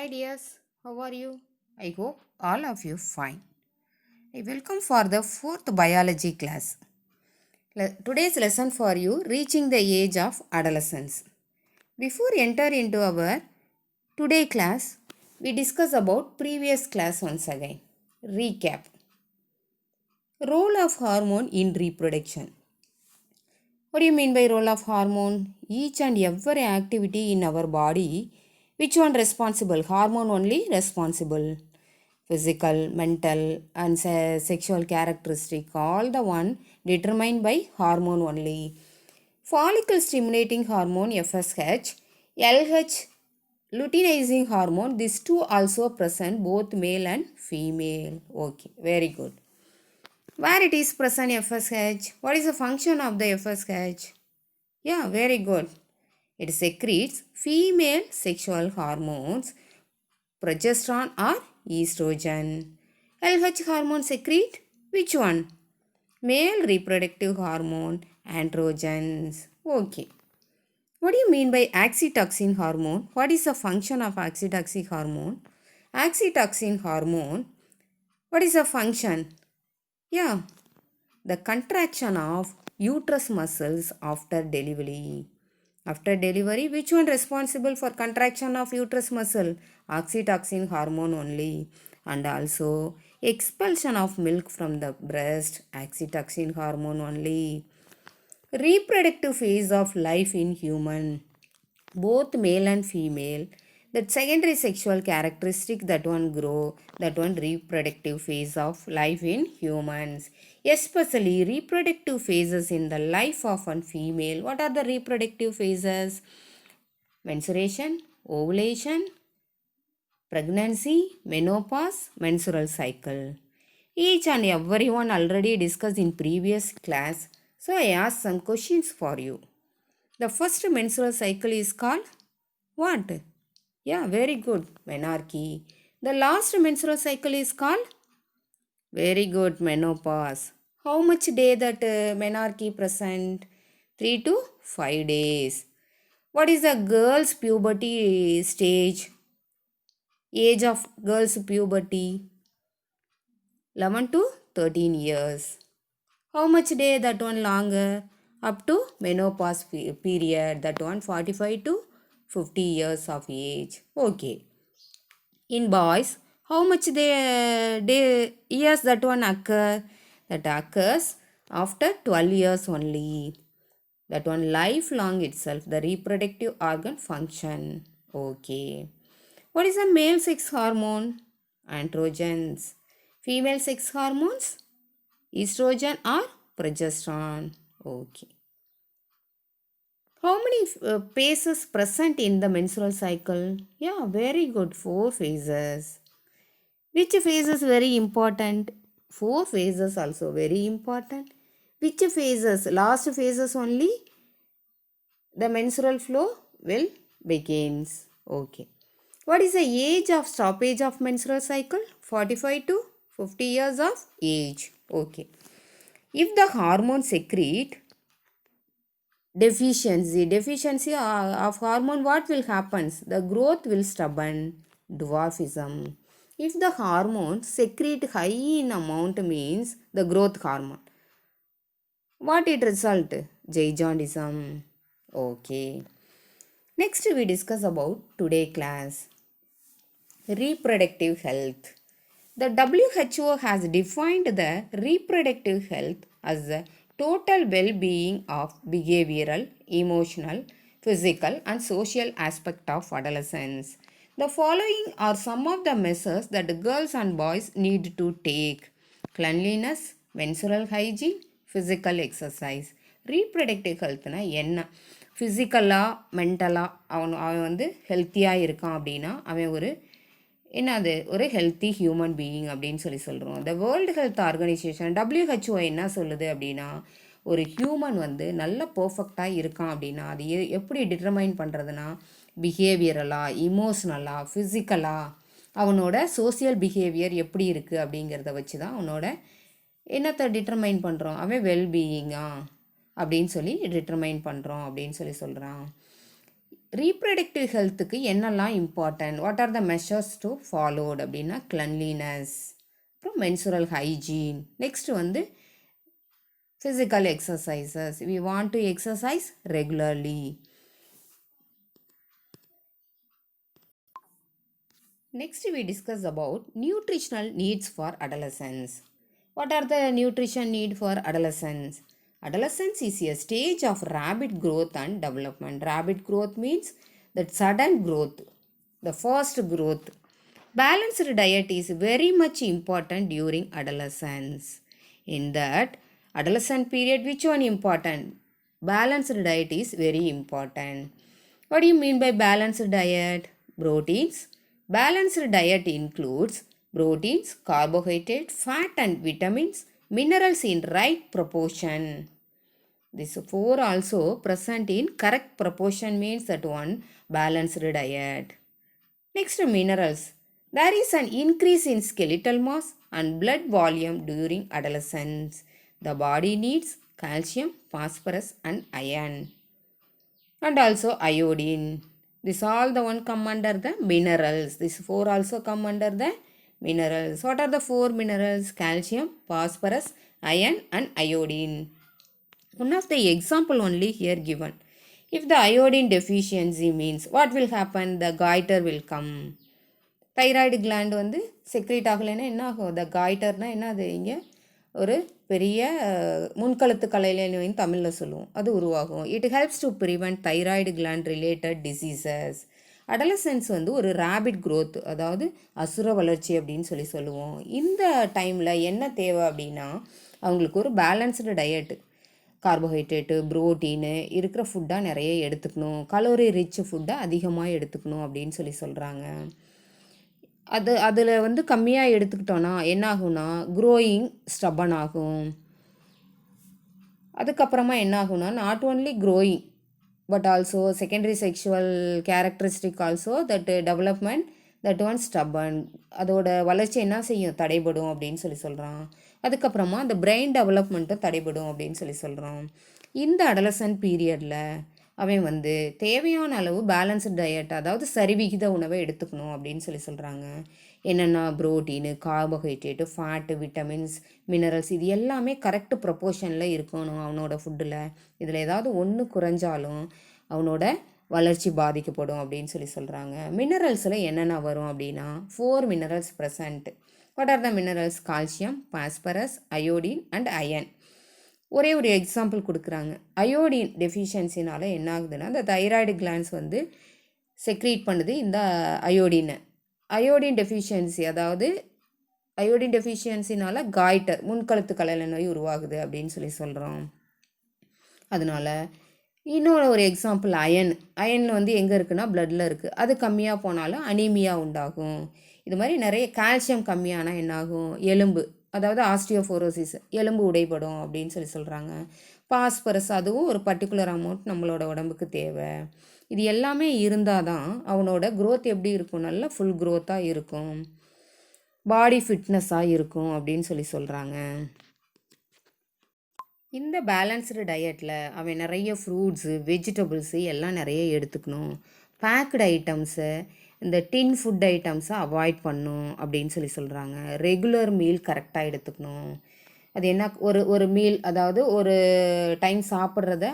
Hi dears, how are you? I hope all of you fine. I welcome for the fourth biology class. Today's lesson for you reaching the age of adolescence. Before enter into our today class, we discuss about previous class once again. Recap. Role of hormone in reproduction. What do you mean by role of hormone? Each and every activity in our body, which one responsible? Hormone only responsible. Physical, mental, and sexual characteristic, all the one determined by hormone only. Follicle stimulating hormone FSH, LH luteinizing hormone, these two also present both male and female. Okay, very good. Where it is present FSH? What is the function of the FSH? Yeah, very good. It secretes female sexual hormones, progesterone or estrogen. LH hormone secrete which one? Male reproductive hormone, androgens. Okay. What do you mean by oxytocin hormone? What is the function of oxytocin hormone? Oxytocin hormone, what is the function? Yeah, the contraction of uterus muscles after delivery. After delivery, which one responsible for contraction of uterus muscle? Oxytocin hormone only. And also expulsion of milk from the breast, oxytocin hormone only. Reproductive phase of life in human, both male and female, that secondary sexual characteristic, that one grow, that one reproductive phase of life in humans, especially reproductive phases in the life of a female. What are the reproductive phases? Menstruation, ovulation, pregnancy, menopause, menstrual cycle. Each and every one already discussed in previous class, so I asked some questions for you. The first menstrual cycle is called what? Yeah, very good. Menarche. The last menstrual cycle is called? Very good. Menopause. How much day that menarche present? 3 to 5 days. What is the girl's puberty stage? Age of girl's puberty? 11 to 13 years. How much day that one longer? Up to menopause period. That one 45 to 50 years of age. Okay. In boys, how much they years that one occur? That occurs after 12 years only. That one lifelong itself, the reproductive organ function. Okay. What is a male sex hormone? Androgens. Female sex hormones? Estrogen or progesterone. Okay. How many phases present in the menstrual cycle? Yeah, very good. 4 phases. Which phase is very important? 4 phases also very important. Which phases? Last phases only the menstrual flow will begins. Okay. What is the age of stoppage of menstrual cycle? 45 to 50 years of age. Okay. If the hormone secrete deficiency of hormone, what will happen? The growth will stubborn, dwarfism. If the hormone secrete high in amount means the growth hormone, what it result? Jaundiceism. Okay. Next we discuss about today class reproductive health. The WHO has defined the reproductive health as the total well-being of behavioral, emotional, physical and social aspect of adolescence. The following are some of the measures that girls and boys need to take: cleanliness, menstrual hygiene, physical exercise. Reproductive ஹெல்த்னா என்ன? ஃபிசிக்கலாக மென்டலாக அவன் வந்து ஹெல்த்தியாக இருக்கான் அப்படின்னா அவன் என்னது ஒரு ஹெல்த்தி ஹியூமன் பீயிங் அப்படின்னு சொல்கிறோம். The world health organisation WHO என்ன சொல்லுது அப்படின்னா, ஒரு ஹியூமன் வந்து நல்ல பர்ஃபெக்டாக இருக்கான் அப்படின்னா அது எப்படி டிட்டர்மைன் பண்ணுறதுனா, பிஹேவியரலாக, இமோஷ்னலாக, ஃபிசிக்கலாக, அவனோட சோசியல் பிஹேவியர் எப்படி இருக்குது அப்படிங்கிறத வச்சு தான் அவனோட என்னத்தை டிட்டர்மைன் பண்ணுறோம், அவன் வெல்பீயிங்கா அப்படின்னு சொல்லி டிட்டர்மைன் பண்ணுறோம் அப்படின்னு சொல்கிறான். ரீப்ரடக்டிவ் ஹெல்த்துக்கு என்னெல்லாம் important, what are the measures to followed அப்படின்னா கிளன்லினஸ், அப்புறம் மென்சுரல் ஹைஜீன், நெக்ஸ்ட் வந்து physical exercises. We want to exercise regularly. Next we discuss about nutritional needs for adolescents. What are the nutrition need for adolescents? Adolescence is a stage of rapid growth and development. Rapid growth means that sudden growth, the first growth. Balanced diet is very much important during adolescence. In that adolescent period, which one important? Balanced diet is very important. What do you mean by balanced diet? Proteins. Balanced diet includes proteins, carbohydrate, fat and vitamins, minerals in right proportion. These four also present in correct proportion means that one balanced diet. Next, minerals. There is an increase in skeletal mass and blood volume during adolescence. The body needs calcium, phosphorus and iron. And also iodine. This all the one come under the minerals. These four also come under the minerals. What are the four minerals? Calcium, phosphorus, iron and iodine. One of the example only here given. If the iodine deficiency means what will happen? The goiter will come. Thyroid gland வந்து secrete ஆகலைன்னா என்ன ஆகும்? த காய்டர்னால் என்ன, அது இங்கே ஒரு பெரிய முன்கழுத்து கலையிலேன்னு தமிழில் சொல்லுவோம், அது உருவாகும். It helps to prevent thyroid gland related diseases. Adolescence வந்து ஒரு ரேபிட் க்ரோத், அதாவது அசுர வளர்ச்சி அப்படின்னு சொல்லுவோம். இந்த டைமில் என்ன தேவை அப்படின்னா அவங்களுக்கு ஒரு பேலன்ஸ்டு டயட்டு, கார்போஹைட்ரேட்டு, ப்ரோட்டீனு இருக்கிற ஃபுட்டாக நிறைய எடுத்துக்கணும், கலோரி ரிச் ஃபுட்டாக அதிகமாக எடுத்துக்கணும் அப்படின்னு சொல்கிறாங்க. அதில் வந்து கம்மியாக எடுத்துக்கிட்டோன்னா என்ன ஆகும்னா க்ரோயிங் ஸ்டப்பன் ஆகும். அதுக்கப்புறமா என்ன ஆகும்னா not only growing but also secondary sexual characteristic also that development that one ஸ்டப்பன், அதோட வளர்ச்சி என்ன செய்யும், தடைபடும் அப்படின்னு சொல்கிறான். அதுக்கப்புறமா அந்த பிரெயின் டெவலப்மெண்ட்டும் தடைபடும் அப்படின்னு சொல்கிறான். இந்த அடலசன்ட் பீரியடில் அவன் வந்து தேவையான அளவு பேலன்ஸ்டு டயட், அதாவது சரிவிகித உணவை எடுத்துக்கணும் அப்படின்னு சொல்கிறாங்க. என்னென்னா protein, carbohydrate, fat, vitamins, minerals, இது எல்லாமே கரெக்ட் ப்ரொப்போர்ஷனில் இருக்கணும் அவனோட ஃபுட்டில். இதில் ஏதாவது ஒன்று குறைஞ்சாலும் அவனோட வளர்ச்சி பாதிக்கப்படும் அப்படின்னு சொல்கிறாங்க. மினரல்ஸில் என்னென்ன வரும் அப்படின்னா 4 minerals present. What are the minerals? Calcium, phosphorus, iodine and iron. ஒரே ஒரு எக்ஸாம்பிள் கொடுக்குறாங்க. அயோடின் டெஃபிஷியன்சினால் என்ன ஆகுதுன்னா இந்த தைராய்டு கிளான்ஸ் வந்து செக்ரீட் பண்ணுது இந்த அயோடினை. அயோடின் டெஃபிஷியன்சி, அதாவது அயோடின் டெஃபிஷியன்சினால் காய்டர், முன்கழுத்து கலையில நோய் உருவாகுது அப்படின்னு சொல்கிறோம். அதனால் இன்னொரு ஒரு எக்ஸாம்பிள் அயன். அயனில் வந்து எங்கே இருக்குன்னா பிளட்டில் இருக்குது. அது கம்மியாக போனாலும் அனீமியா உண்டாகும். இது மாதிரி நிறைய. கால்சியம் கம்மியானால் என்னாகும்? எலும்பு, அதாவது ஆஸ்டியோஃபோரோசிஸ், எலும்பு உடைபடும் அப்படின்னு சொல்கிறாங்க. பாஸ்பரஸ், அதுவும் ஒரு பர்டிகுலர் அமௌண்ட் நம்மளோட உடம்புக்கு தேவை. இது எல்லாமே இருந்தால் தான் அவனோட க்ரோத் எப்படி இருக்கும், நல்லா ஃபுல் க்ரோத்தாக இருக்கும், பாடி ஃபிட்னஸாக இருக்கும் அப்படின்னு சொல்கிறாங்க. இந்த பேலன்ஸ்டு டயட்டில் அவன் நிறைய ஃப்ரூட்ஸு, வெஜிடபிள்ஸு எல்லாம் நிறைய எடுத்துக்கணும். பேக்டு ஐட்டம்ஸு, இந்த டின் ஃபுட் ஐட்டம்ஸை அவாய்ட் பண்ணும் அப்படின்னு சொல்கிறாங்க. ரெகுலர் மீல் கரெக்டாக எடுத்துக்கணும். அது என்ன, ஒரு மீல், அதாவது ஒரு டைம் சாப்பிட்றத,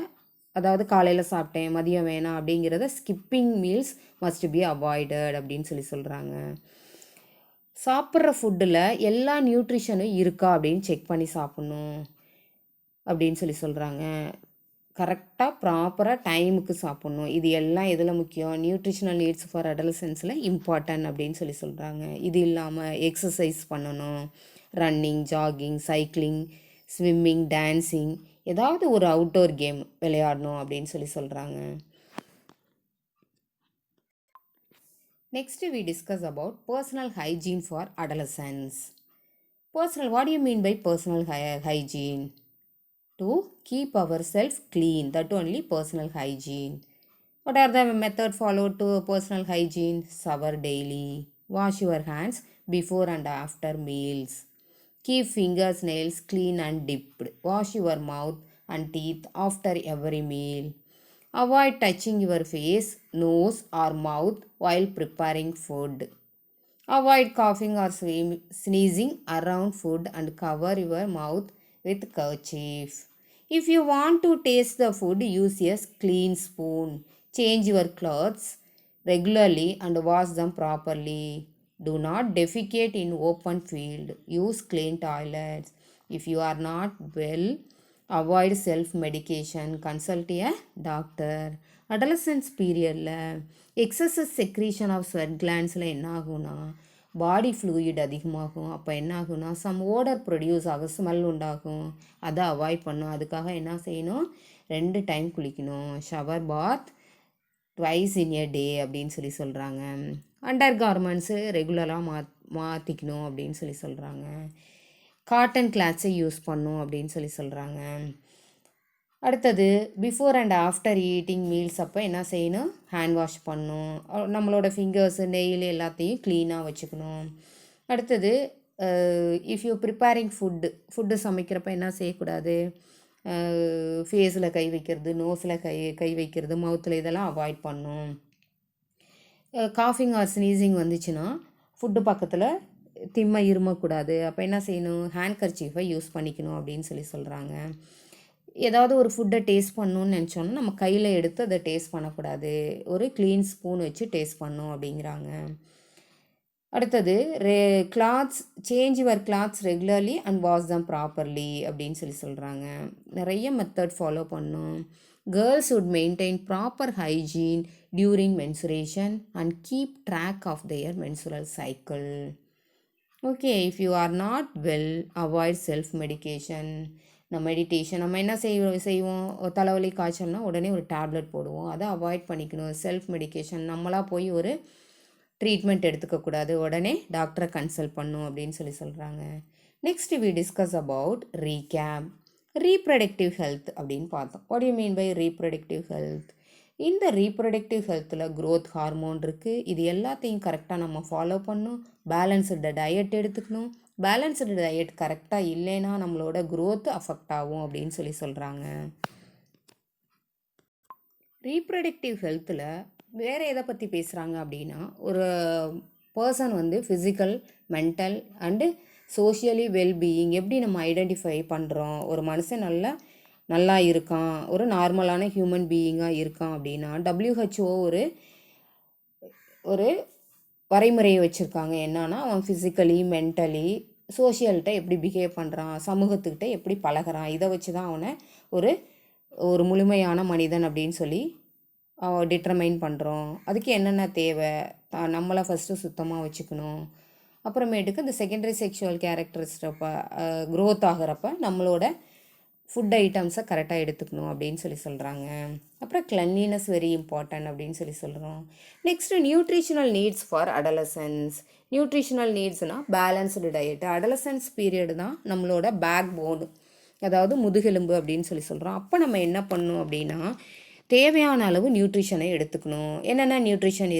அதாவது காலையில் சாப்பிட்டேன் மதியம் வேணாம் அப்படிங்கிறத skipping meals must be avoided அப்படின்னு சொல்கிறாங்க. சாப்பிட்ற ஃபுட்டில் எல்லா நியூட்ரிஷனும் இருக்கா அப்படின்னு செக் பண்ணி சாப்பிட்ணும் அப்படின்னு சொல்கிறாங்க. கரெக்டாக ப்ராப்பராக டைமுக்கு சாப்பிட்ணும். இது எல்லாம் எதில் முக்கியம்? நியூட்ரிஷனல் நீட்ஸ் ஃபார் அடலசன்ஸில் இம்பார்ட்டன்ட் அப்படின்னு சொல்கிறாங்க. இது இல்லாமல் எக்ஸசைஸ் பண்ணணும், running, jogging, cycling, swimming, dancing, ஏதாவது ஒரு அவுட்டோர் கேம் விளையாடணும் அப்படின்னு சொல்கிறாங்க. Next we discuss about personal hygiene for adolescents. Personal, what do you mean by personal hygiene? To keep ourselves clean, that only personal hygiene. What are the method followed to personal hygiene? Shower daily, wash your hands before and after meals, keep fingers, nails clean and dipped, wash your mouth and teeth after every meal, Avoid touching your face, nose or mouth while preparing food. Avoid coughing or sneezing around food and cover your mouth with kerchief. If you want to taste the food, use a clean spoon. Change your clothes regularly and wash them properly. Do not defecate in open field. Use clean toilets. If you are not well, avoid self medication. Consult a doctor. Adolescence periodல excess secretion of sweat கிளான்ஸில் என்ன ஆகும்னா body fluid அதிகமாகும். அப்போ என்ன ஆகும்னா some odour produce ஆகும், smell உண்டாகும். அதை அவாய்ட் பண்ணும். அதுக்காக என்ன செய்யணும், 2 டைம் குளிக்கணும். ஷவர் பாத் ட்வைஸ் இன் எ டே அப்படின்னு சொல்லி சொல்கிறாங்க. அண்டர் கார்மெண்ட்ஸு ரெகுலராக மாற்றிக்கணும் அப்படின்னு சொல்லி சொல்கிறாங்க. காட்டன் கிளாத்ஸை யூஸ் பண்ணும் அப்படின்னு சொல்லி சொல்கிறாங்க. அடுத்தது before and after eating meals அப்போ என்ன செய்யணும், ஹேண்ட் வாஷ் பண்ணணும். நம்மளோட ஃபிங்கர்ஸு நெயில் எல்லாத்தையும் க்ளீனாக வச்சுக்கணும். அடுத்தது இஃப் யூ ப்ரிப்பேரிங் ஃபுட்டு சமைக்கிறப்ப என்ன செய்யக்கூடாது, ஃபேஸில் கை வைக்கிறது, நோஸில் கை வைக்கிறது, மவுத்தில் இதெல்லாம் அவாய்ட் பண்ணணும். காஃபிங் ஆர் ஸ்னீசிங் வந்துச்சுன்னா ஃபுட்டு பக்கத்தில் இருமக்கூடாது. அப்போ என்ன செய்யணும், ஹேண்ட் கர்ச்சீஃபை யூஸ் பண்ணிக்கணும் அப்படின்னு சொல்லி சொல்கிறாங்க. ஏதாவது ஒரு ஃபுட்டை டேஸ்ட் பண்ணணுன்னு நினச்சோன்னா நம்ம கையில் எடுத்து அதை டேஸ்ட் பண்ணக்கூடாது, ஒரு க்ளீன் ஸ்பூன் வச்சு டேஸ்ட் பண்ணணும் அப்படிங்கிறாங்க. அடுத்தது clothes change your clothes regularly and wash them properly அப்படின்னு சொல்லி சொல்கிறாங்க. நிறைய மெத்தட் ஃபாலோ பண்ணணும். Girls would maintain proper hygiene during menstruation and keep track of their menstrual cycle. Okay, if you are not well, avoid self medication. நம்ம என்ன செய்வோம், தலைவலி காய்ச்சல்னா உடனே ஒரு டேப்லெட் போடுவோம். அதை அவாய்ட் பண்ணிக்கணும். செல்ஃப் மெடிகேஷன், நம்மளாக போய் ஒரு ட்ரீட்மெண்ட் எடுத்துக்கக்கூடாது, உடனே டாக்டரை கன்சல்ட் பண்ணும் அப்படின்னு சொல்லி சொல்கிறாங்க. Next we discuss about reproductive health அப்படின்னு பார்த்தோம். What you mean by reproductive health? இந்த ரீப்ரொடக்டிவ் ஹெல்த்தில் க்ரோத் ஹார்மோன் இருக்குது. இது எல்லாத்தையும் கரெக்டாக நம்ம ஃபாலோ பண்ணணும். பேலன்ஸ்டு டயட் எடுத்துக்கணும். பேலன்ஸ்டு டயட் கரெக்டாக இல்லைன்னா நம்மளோட க்ரோத் அஃபெக்ட் ஆகும் அப்படின்னு சொல்லி சொல்கிறாங்க. ரீப்ரொடக்டிவ் ஹெல்த்தில் வேறு எதை பற்றி பேசுகிறாங்க அப்படின்னா, ஒரு person physical, mental and socially wellbeing எப்படி நம்ம ஐடென்டிஃபை பண்ணுறோம், ஒரு மனுஷன் நல்லா இருக்கான், ஒரு நார்மலான ஹியூமன் பீயிங்காக இருக்கான் அப்படின்னா WHO ஒரு வரைமுறையை வச்சுருக்காங்க. என்னன்னா, அவன் ஃபிசிக்கலி, மென்டலி, சோஷியல்கிட்ட எப்படி பிஹேவ் பண்ணுறான், சமூகத்துக்கிட்ட எப்படி பழகிறான், இதை வச்சு தான் அவனை ஒரு முழுமையான மனிதன் அப்படின்னு சொல்லி டிட்டர்மைன் பண்ணுறோம். அதுக்கு என்னென்ன தேவை, நம்மளை ஃபஸ்ட்டு சுத்தமாக வச்சுக்கணும். அப்புறமேட்டுக்கு இந்த செகண்டரி செக்ஷுவல் கேரக்டரிஸ்டப்போ க்ரோத் ஆகிறப்ப நம்மளோட ஃபுட் ஐட்டம்ஸை கரெக்டாக எடுத்துக்கணும் அப்படின்னு சொல்லி சொல்கிறாங்க. அப்புறம் கிளன்லினஸ் வெரி இம்பார்ட்டன்ட் அப்படின்னு சொல்லி சொல்கிறோம். Next nutritional needs for adolescents. Nutritional நீட்ஸ்னால் பேலன்ஸ்டு டயட்டு. அடலசன்ஸ் பீரியடு தான் நம்மளோட பேக் போனு, அதாவது முதுகெலும்பு அப்படின்னு சொல்லி சொல்கிறோம். அப்போ நம்ம என்ன பண்ணணும் அப்படின்னா, தேவையான அளவு நியூட்ரிஷனை எடுத்துக்கணும். என்னென்ன நியூட்ரிஷன்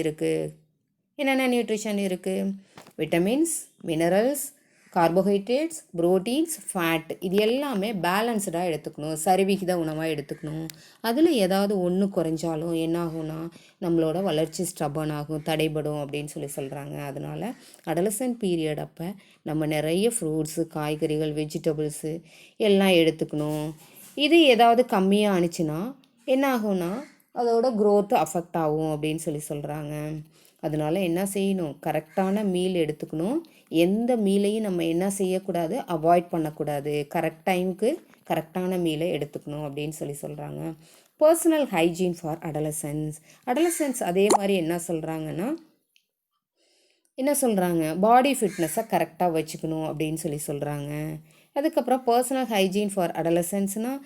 இருக்குது, vitamins, minerals, carbohydrates, proteins, fat, இது எல்லாமே பேலன்ஸ்டாக எடுத்துக்கணும். சரிவிகித உணவாக எடுத்துக்கணும். அதில் ஏதாவது ஒன்று குறைஞ்சாலும் என்னாகும்னா நம்மளோட வளர்ச்சி ஸ்டபன் ஆகும், தடைபடும் அப்படின்னு சொல்லி சொல்கிறாங்க. அதனால் அடலசன்ட் பீரியட் அப்போ நம்ம நிறைய ஃப்ரூட்ஸு, காய்கறிகள், வெஜிடபிள்ஸு எல்லாம் எடுத்துக்கணும். இது ஏதாவது கம்மியாக ஆணுச்சுன்னா என்ன ஆகும்னா அதோட க்ரோத்து அஃபெக்ட் ஆகும் அப்படின்னு சொல்லி சொல்கிறாங்க. அதனால் என்ன செய்யணும், கரெக்டான மீல் எடுத்துக்கணும். எந்த மீலையும் நம்ம என்ன செய்யக்கூடாது, அவாய்ட் பண்ணக்கூடாது. கரெக்ட் டைமுக்கு கரெக்டான மீலை எடுத்துக்கணும் அப்படின்னு சொல்லி சொல்கிறாங்க. பர்சனல் ஹைஜீன் ஃபார் அடலசன்ஸ் அதே மாதிரி என்ன சொல்கிறாங்க, பாடி ஃபிட்னஸை கரெக்டாக வச்சுக்கணும் அப்படின்னு சொல்லி சொல்கிறாங்க. அதுக்கப்புறம் பர்சனல் ஹைஜீன் ஃபார் அடலசன்ஸ்னால்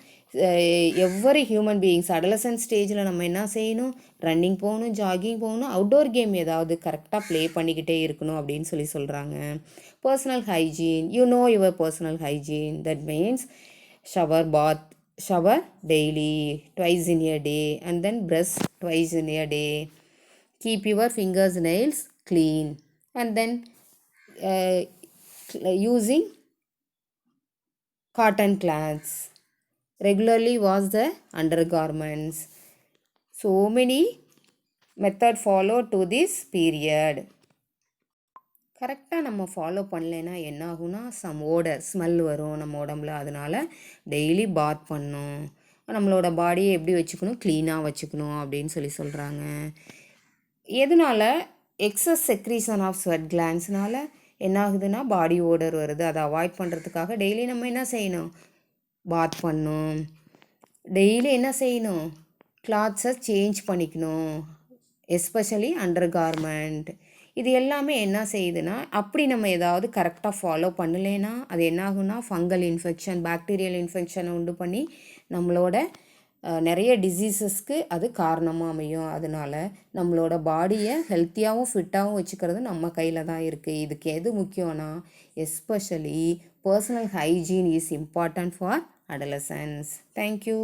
எவ்வரி ஹியூமன் பீயிங்ஸ் அடலசன்ஸ் ஸ்டேஜில் நம்ம என்ன செய்யணும், ரன்னிங் போகணும், ஜாகிங் போகணும், அவுட்டோர் கேம் ஏதாவது கரெக்டாக ப்ளே பண்ணிக்கிட்டே இருக்கணும் அப்படின்னு சொல்லி சொல்கிறாங்க. Personal hygiene, your personal hygiene, that means shower daily twice in a day and then brush twice in a day, keep your fingers nails clean and then using cotton cloths, regularly wash the undergarments. So many method follow to this period. கரெக்டாக நம்ம follow பண்ணலைன்னா என்ன ஆகும்னா some ஓடர் smell வரும் நம்ம உடம்புல. அதனால் daily பாத் பண்ணணும், நம்மளோட பாடியை எப்படி வச்சுக்கணும், க்ளீனாக வச்சுக்கணும் அப்படின்னு சொல்கிறாங்க. எதனால் எக்ஸஸ் செக்ரீஷன் ஆஃப் ஸ்வெட் கிளான்ஸ்னால் என்ன ஆகுதுன்னா பாடி ஓடர் வருது. அதை அவாய்ட் பண்ணுறதுக்காக டெய்லி நம்ம என்ன செய்யணும், பாத் பண்ணணும். டெய்லி என்ன செய்யணும், கிளாத்ஸை சேஞ்ச் பண்ணிக்கணும், எஸ்பெஷலி அண்டர் கார்மெண்ட். இது எல்லாமே என்ன செய்யுதுன்னா, அப்படி நம்ம ஏதாவது கரெக்டாக ஃபாலோ பண்ணலைன்னா அது என்ன ஆகுன்னா ஃபங்கல் இன்ஃபெக்ஷன், பாக்டீரியல் இன்ஃபெக்ஷனை உண்டு பண்ணி நம்மளோட நிறைய டிசீசஸ்க்கு அது காரணமாக அமையும். அதனால் நம்மளோட பாடியை ஹெல்த்தியாகவும் ஃபிட்டாகவும் வச்சுக்கிறது நம்ம கையில் தான் இருக்குது. இதுக்கு எது முக்கியம்னா especially personal hygiene is important for adolescents. Thank you.